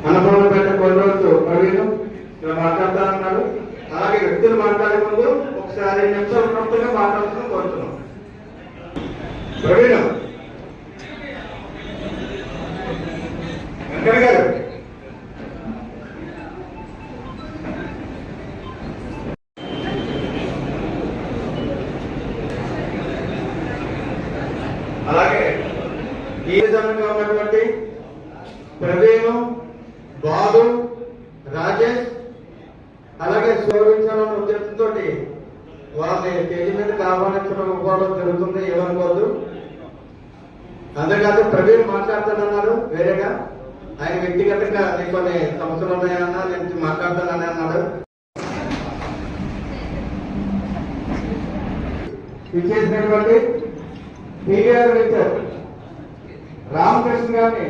అన్నపూర్ణపేట కొల్లూరు ప్రవీణ్ మాట్లాడుతా ఉన్నారు. అలాగే వ్యక్తులు మాట్లాడే ముందు ఒకసారి 2 నిమిషాలు ఉన్నట్టుగా మాట్లాడుతూ కోరుతున్నాం. ప్రవీణ్ వెంకట గారు అలాగే ఈ విధంగా ఉన్నటువంటి ప్రవీణ్, బాలు, రాజేష్ అలాగే గౌరవించాలన్న ఉద్దేశంతో వాళ్ళని స్టేజ్ మీదకి ఆహ్వానించడం జరుగుతుంది. ఏమనుకోవద్దు. అంతేకాదు ప్రవీణ్ మాట్లాడతానన్నారు వేరేగా. ఆయన వ్యక్తిగతంగా కొన్ని సమస్యలు ఉన్నాయన్నా నేను మాట్లాడతానని అన్నాడు. ఇచ్చేసినటువంటి పీవీఆర్ టీచర్ రామకృష్ణ గారిని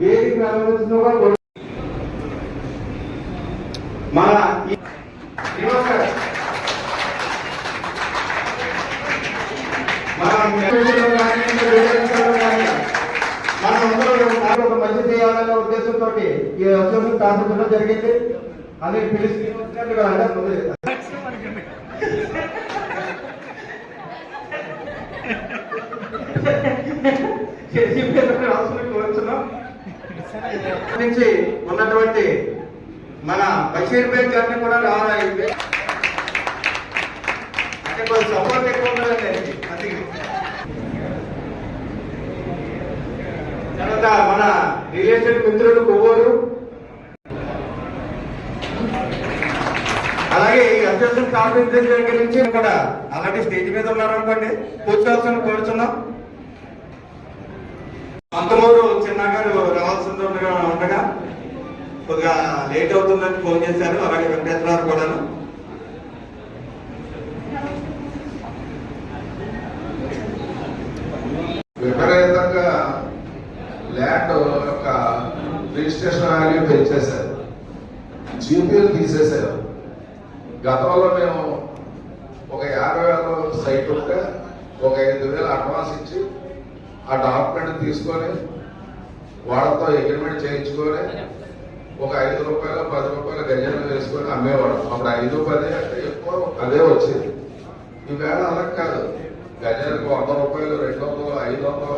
వేదిక అనుమతించిన మన ఒక మంచి చేయాలనే ఉద్దేశంతో ఈ అసెంబ్లీ స్థాపించడం జరిగింది. అది పిలిచి నుంచి ఉన్నటువంటి మన బషీర్ బేగ్ గారిని కూడా రావాలంటే అంటే కొంచెం సపోర్ట్ ఎక్కువ ఉన్నదండి. అందుకే తర్వాత మన రిలేషన్ మిత్రులు కొవ్వూరు అలాగే ఈ అసెంబ్లీ స్థాపించిన దగ్గర నుంచి కూడా అలాంటి స్టేజ్ మీద ఉన్నారనుకోండి కూర్చోవాల్సిన కోరుచున్నాం. అంతమూరు చిన్నగారు రావాల్సింది ఉండగా కొద్దిగా లేట్ అవుతుందని ఫోన్ చేశారు. అలాగే వెంకటేశ్వరరావు కూడాను. విపరీతంగా ల్యాండ్ యొక్క రిజిస్ట్రేషన్ వాల్యూ పెంచేశారు, జీపీలు తీసేశారు. గతంలో మేము ఒక 50,000 సైట్ ఉంటే ఒక 5,000 అడ్వాన్స్ ఇచ్చి ఆ డాక్యుమెంట్ తీసుకొని వాళ్ళతో అగ్రిమెంట్ చేయించుకొని ఒక 5 రూపాయలు 10 రూపాయలు గజాలు వేసుకొని అమ్మేవాడు. అప్పుడు 5, 10 అంటే ఎక్కువ అదే వచ్చేది. ఈవేళ అలా కాదు. గజాలకు 100 రూపాయలు, 200, 500,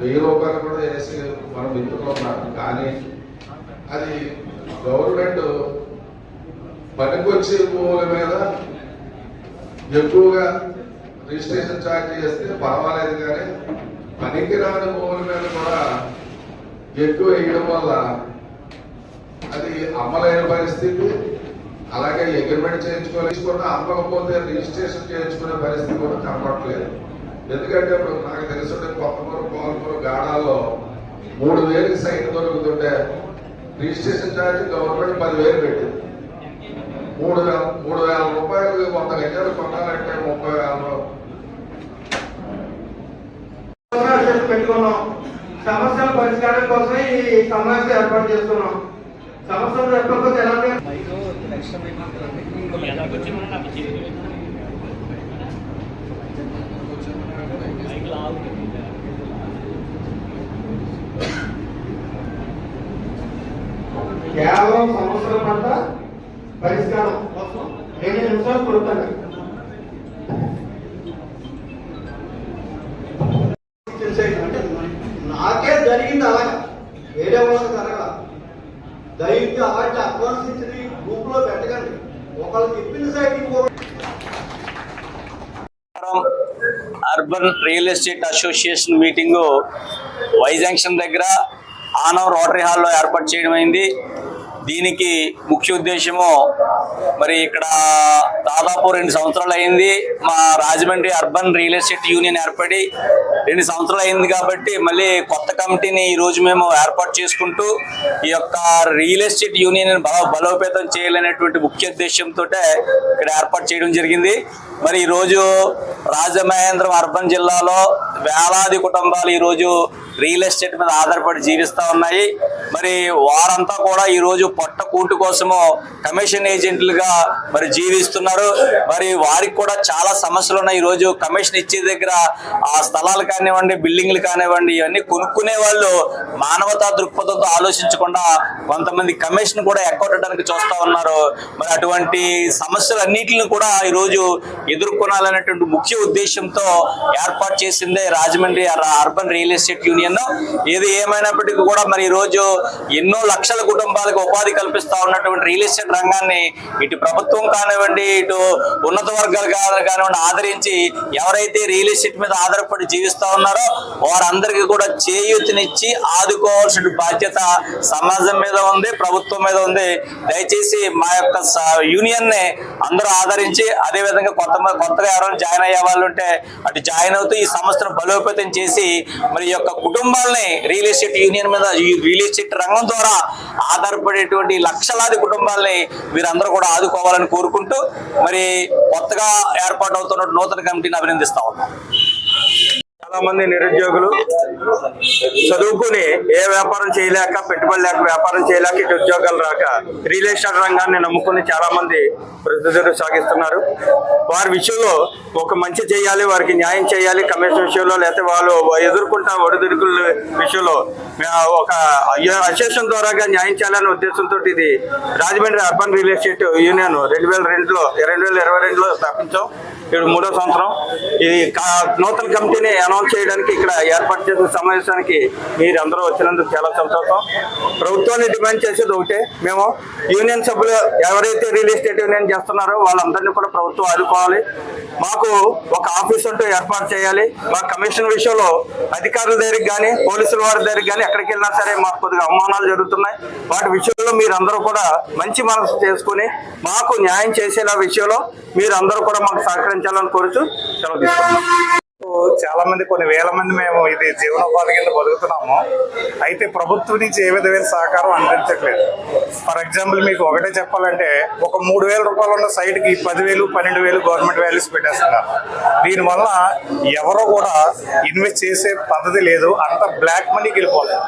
1000 రూపాయలు కూడా వేసి మనం మిత్రులు ఉన్నారు. కానీ అది గవర్నమెంట్ పనికొచ్చే భూముల మీద ఎక్కువగా రిజిస్ట్రేషన్ ఛార్జ్ చేస్తే పర్వాలేదు, కానీ పనికిరాని భూముల మీద కూడా ఎక్కువ వేయడం వల్ల అది అమ్మలేని పరిస్థితి. అలాగే అగ్రిమెంట్ చేయించుకోలేకుండా అమ్మకపోతే రిజిస్ట్రేషన్ చేయించుకునే పరిస్థితి కూడా కనపడలేదు. ఎందుకంటే ఇప్పుడు నాకు తెలుసుంటే కొత్తమూరు, కోల్పూరు, గాడాల్లో 3,000 సైట్ దొరుకుతుంటే రిజిస్ట్రేషన్ ఛార్జ్ గవర్నమెంట్ 10,000 పెట్టింది. 3,000 రూపాయలు 100 గజాలు కొనాలంటే 30,000 పెట్టుకున్నాం. సమస్యల పరిష్కారం కోసం ఈ సమావేశం ఏర్పాటు చేస్తున్నాం. సమస్యలు ఎప్పటికొచ్చి ఎలాంటి కేవలం సమస్యల పట్ల పరిష్కారం కోసం 2 నిమిషాలు కొడుతాను. అంటే నాకే జరిగింది అలాగా, వేరే వాళ్ళకి జరగల. దయచేసి అలాంటి అడ్వాన్స్ ఇచ్చి గ్రూప్ లో పెట్టకండి. ఒకళ్ళు చెప్పిన site urban real estate association meeting Y junction దగ్గర ఆనవ రోటరీ హాల్లో ఏర్పాటు చేయడం అయింది. దీనికి ముఖ్య ఉద్దేశము మరి ఇక్కడ దాదాపు 2 సంవత్సరాలు అయింది. మా Rajahmundry urban real estate union ఏర్పడి 2 సంవత్సరాలు అయింది కాబట్టి మళ్ళీ కొత్త కమిటీని ఈరోజు మేము ఏర్పాటు చేసుకుంటూ ఈ యొక్క రియల్ ఎస్టేట్ యూనియన్ బలోపేతం చేయాలనేటువంటి ముఖ్య ఉద్దేశంతో ఇక్కడ ఏర్పాటు చేయడం జరిగింది. మరి ఈరోజు రాజమహేంద్రం అర్బన్ జిల్లాలో వేలాది కుటుంబాలు ఈరోజు రియల్ ఎస్టేట్ మీద ఆధారపడి జీవిస్తూ ఉన్నాయి. మరి వారంతా కూడా ఈరోజు పొట్ట కూటు కోసము కమిషన్ ఏజెంట్లుగా మరి జీవిస్తున్నారు. మరి వారికి కూడా చాలా సమస్యలు ఉన్నాయి. ఈరోజు కమిషన్ ఇచ్చే దగ్గర ఆ స్థలాలు కానివ్వండి, బిల్డింగ్లు కానివ్వండి, ఇవన్నీ కొనుక్కునే వాళ్ళు మానవతా దృక్పథంతో ఆలోచించకుండా కొంతమంది కమిషన్ కూడా ఎక్కొట్టడానికి చూస్తూ ఉన్నారు. మరి అటువంటి సమస్యలన్నింటిని కూడా ఈరోజు ఎదుర్కొనాలనేటువంటి ముఖ్య ఉద్దేశంతో ఏర్పాటు చేసిందే Rajahmundry urban real estate union. ఏది ఏమైనప్పటికీ కూడా మరి ఈరోజు ఎన్నో లక్షల కుటుంబాలకు ఉపాధి కల్పిస్తా ఉన్నటువంటి రియల్ ఎస్టేట్ రంగాన్ని ఇటు ప్రభుత్వం కానివ్వండి, ఇటు ఉన్నత వర్గాలు కానివ్వండి ఆదరించి ఎవరైతే రియల్ ఎస్టేట్ మీద ఆధారపడి జీవిస్తా ఉన్నారో వారందరికీ కూడా చేయూతనిచ్చి ఆదుకోవాల్సిన బాధ్యత సమాజం మీద ఉంది, ప్రభుత్వం మీద ఉంది. దయచేసి మా యొక్క యూనియన్ ని అందరూ ఆదరించి, అదేవిధంగా కొత్తగా ఎవరైనా జాయిన్ అయ్యే వాళ్ళు ఉంటే అటు జాయిన్ అవుతూ ఈ సంస్థను బలోపేతం చేసి మరి యొక్క కుటుంబాలని రియల్ ఎస్టేట్ యూనియన్ మీద, రియల్ ఎస్టేట్ రంగం ద్వారా ఆధారపడేటువంటి లక్షలాది కుటుంబాలని వీరందరూ కూడా ఆదుకోవాలని కోరుకుంటూ మరి కొత్తగా ఏర్పాటు అవుతున్న నూతన కమిటీని అభినందిస్తా ఉన్నాం. చాలా మంది నిరుద్యోగులు చదువుకుని ఏ వ్యాపారం చేయలేక, పెట్టుబడి లేక, వ్యాపారం చేయలేక, ఇటు ఉద్యోగాలు రాక రియల్ ఎస్టేట్ రంగాన్ని నమ్ముకుని చాలా మంది ప్రతిదరు సాగిస్తున్నారు. వారి విషయంలో ఒక మంచి చేయాలి, వారికి న్యాయం చేయాలి, కమిషన్ విషయంలో లేకపోతే వాళ్ళు ఎదుర్కొంటున్న ఒడిదుడుకుల విషయంలో ఒక అసోసియేషన్ ద్వారా న్యాయం చేయాలనే ఉద్దేశంతో ఇది Rajahmundry urban real estate union 2022లో స్థాపించాం. ఇప్పుడు 3వ సంవత్సరం. ఇది నూతన కమిటీని అనౌన్స్ చేయడానికి ఇక్కడ ఏర్పాటు చేసిన సమావేశానికి మీరందరూ వచ్చినందుకు చాలా సంతోషం. ప్రభుత్వాన్ని డిమాండ్ చేసేది ఒకటే, మేము యూనియన్ సభ్యులు ఎవరైతే రియల్ ఎస్టేట్ యూనియన్ చేస్తున్నారో వాళ్ళందరినీ కూడా ప్రభుత్వం ఆదుకోవాలి. మాకు ఒక ఆఫీస్ అంటూ ఏర్పాటు చేయాలి. మా కమిషన్ విషయంలో అధికారుల దగ్గరికి కానీ, పోలీసుల వారి దగ్గరికి కానీ ఎక్కడికి వెళ్ళినా సరే మాకు కొద్దిగా అవమానాలు జరుగుతున్నాయి. వాటి విషయంలో మీరందరూ కూడా మంచి మనసు చేసుకుని మాకు న్యాయం చేసేలా విషయంలో మీరందరూ కూడా మాకు సహకరించాలని కోరుతూ సెలవు తీసుకుంటున్నాం. చాలా మంది, కొన్ని వేల మంది మేము ఇది జీవనోపాధి కింద బతుకుతున్నాము. అయితే ప్రభుత్వం నుంచి ఏ విధమైన సహకారం అందించట్లేదు. ఫర్ ఎగ్జాంపుల్ మీకు ఒకటే చెప్పాలంటే, ఒక 3,000 రూపాయలు ఉన్న సైట్కి 10,000, 12,000 గవర్నమెంట్ వాల్యూస్ పెట్టేస్తున్నారు. దీనివల్ల ఎవరో కూడా ఇన్వెస్ట్ చేసే పద్ధతి లేదు, అంత బ్లాక్ మనీకి వెళ్ళిపోతుంది.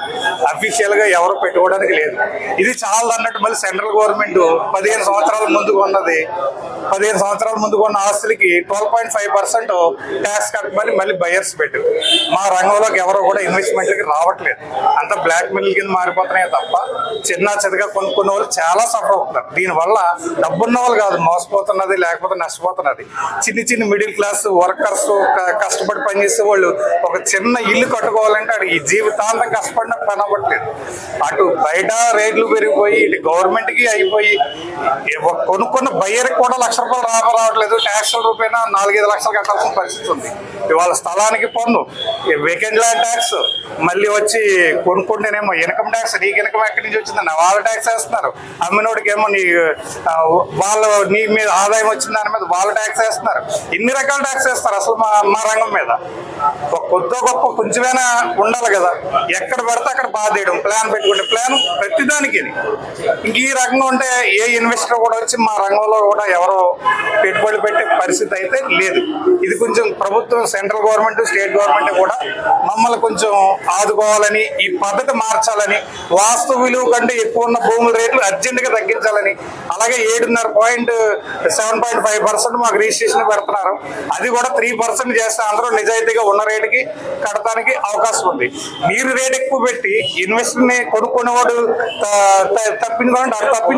అఫీషియల్గా ఎవరు పెట్టుకోవడానికి లేదు. ఇది చాలా అన్నట్టు మళ్ళీ సెంట్రల్ గవర్నమెంట్ 15 సంవత్సరాల ముందు కొన్నది, 15 సంవత్సరాల ముందు కొన్న ఆస్తులకి 12.5% ట్యాక్స్ కట్టమని మళ్ళీ బయర్స్ పెట్టు. మా రంగంలోకి ఎవరో కూడా ఇన్వెస్ట్మెంట్లకి రావట్లేదు. అంత బ్లాక్ మెయిల్ కింద మారిపోతున్నాయి తప్ప చిన్న చిన్నగా కొనుక్కున్న వాళ్ళు చాలా సఫర్ అవుతున్నారు. దీనివల్ల డబ్బున్న వాళ్ళు కాదు మోసపోతున్నది, లేకపోతే నష్టపోతున్నది. చిన్న మిడిల్ క్లాస్ వర్కర్స్, కష్టపడి పనిచేసే వాళ్ళు ఒక చిన్న ఇల్లు కట్టుకోవాలంటే అటు ఈ జీవితాంతం కష్టపడిన పని అవ్వట్లేదు. అటు బయట రేట్లు పెరిగిపోయి, ఇటు గవర్నమెంట్కి అయిపోయి, కొనుక్కున్న బయ్యర్కి కూడా ₹1,00,000 రావట్లేదు. ట్యాక్స్ రూపాయన 4-5 లక్షలు కట్టాల్సిన పరిస్థితి ఉంది. ఇవాళ స్థలానికి పన్ను, వేకెంట్ ల్యాండ్ ట్యాక్స్, మళ్ళీ వచ్చి కొనుక్కుంటేనేమో ఇన్కమ్ ట్యాక్స్. నీకు ఇన్కమ్ ఎక్కడి నుంచి వచ్చిందని వాళ్ళ ట్యాక్స్ వేస్తున్నారు. అమ్మినోడికి ఏమో నీ మీద ఆదాయం వచ్చిన దాని మీద వాళ్ళ ట్యాక్స్ వేస్తున్నారు. ఇన్ని రకాల ట్యాక్స్ వేస్తారు అసలు మా రంగం మీద. కొద్ది గొప్ప కొంచెమైనా ఉండాలి కదా. ఎక్కడ పడితే అక్కడ బాధేయడం, ప్లాన్ పెట్టుకుంటే ప్లాన్ ప్రతిదానికి. ఇంక ఈ రకంగా ఉంటే ఏ ఇన్వెస్టర్ కూడా వచ్చి మా రంగంలో కూడా ఎవరో పెట్టుబడి పెట్టే పరిస్థితి అయితే లేదు. ఇది కొంచెం ప్రభుత్వం, సెంట్రల్ గవర్నమెంట్, స్టేట్ గవర్నమెంట్ కూడా మమ్మల్ని కొంచెం ఆదుకోవాలని, ఈ పద్ధతి మార్చాలని, వాస్తు విలువ కంటే ఎక్కువ ఉన్న భూముల రేట్లు అర్జెంటుగా తగ్గించాలని, అలాగే 7.5% మాకు రిజిస్ట్రేషన్ పెడుతున్నారు. అది కూడా 3% చేస్తే అందరూ నిజాయితీగా ఉన్న రేటుకి కడటానికి అవకాశం ఉంది. మీరు రేట్ ఎక్కువ పెట్టి ఇన్వెస్టర్ని కొనుక్కునేవాడు తప్పింది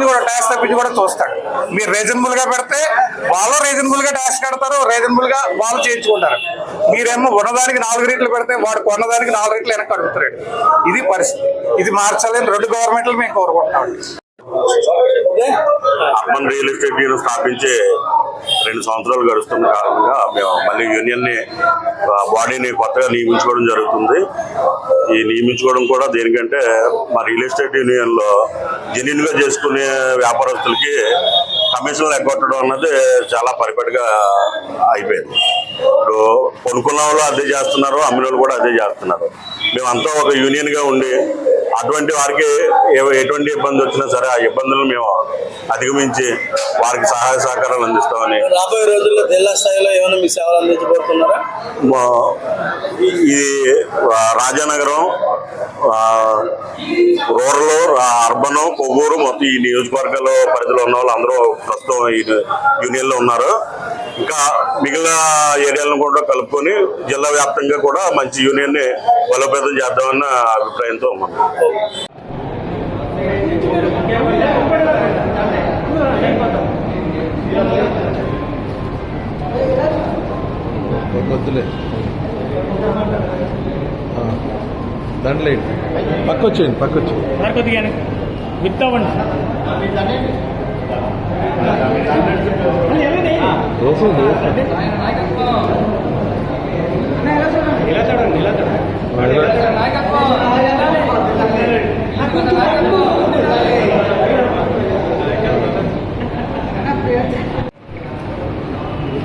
కూడా ట్యాక్స్ తప్పించి కూడా చూస్తాడు. మీరు రీజనబుల్ గా పెడితే వాళ్ళు రీజనబుల్ గా ట్యాక్స్ కడతారు, రీజనబుల్ గా వాళ్ళు చేయించుకుంటారు. మీరేమో ఉన్నదానికి 4 రెట్లు పెడితే వాడు కొన్నదానికి 4 రెట్లు వెనక్కి అడుగుతాడు. ఇది పరిస్థితి. ఇది మార్చాలని 2 గవర్నమెంట్లు మేము కోరుకుంటున్నామండి. అర్బన్ రియల్ ఎస్టేట్ యూనియన్ స్థాపించి 2 సంవత్సరాలు గడుస్తున్న కారణంగా మేము మళ్ళీ యూనియన్ని బాడీని కొత్తగా నియమించుకోవడం జరుగుతుంది. ఈ నియమించుకోవడం కూడా దేనికంటే మా రియల్ ఎస్టేట్ యూనియన్లో జెన్యూన్ గా చేసుకునే వ్యాపారస్తులకి కమిషన్లు ఎగ్గొట్టడం అన్నది చాలా పరిపాటిగా అయిపోయింది. ఇప్పుడు కొనుక్కున్న వాళ్ళు అదే చేస్తున్నారు, అమ్మిన వాళ్ళు కూడా అదే చేస్తున్నారు. మేమంతా ఒక యూనియన్ గా ఉండి అటువంటి వారికి ఎటువంటి ఇబ్బంది వచ్చినా సరే ఆ ఇబ్బందులను మేము అధిగమించి వారికి సహాయ సహకారాలు అందిస్తామని. రాబోయే రోజుల్లో జిల్లా స్థాయిలో ఏమైనా మీ సేవలు అందించబోతున్నారా? ఇది రాజానగరం, రూరల్, అర్బన్, కొవ్వూరు మొత్తం ఈ నియోజకవర్గాల పరిధిలో ఉన్న వాళ్ళు అందరూ ప్రస్తుతం ఈ యూనియన్లో ఉన్నారు. ఇంకా మిగిలిన ఏరియాలను కూడా కలుపుకొని జిల్లా వ్యాప్తంగా కూడా మంచి యూనియన్ని బలోపేతం చేద్దామన్న అభిప్రాయంతో ఉన్నాం. దాంట్లో పక్కొచ్చేయండి కొద్దిగా విత్తవండి ఇలా చూడండి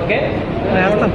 ఓకే వేస్తాను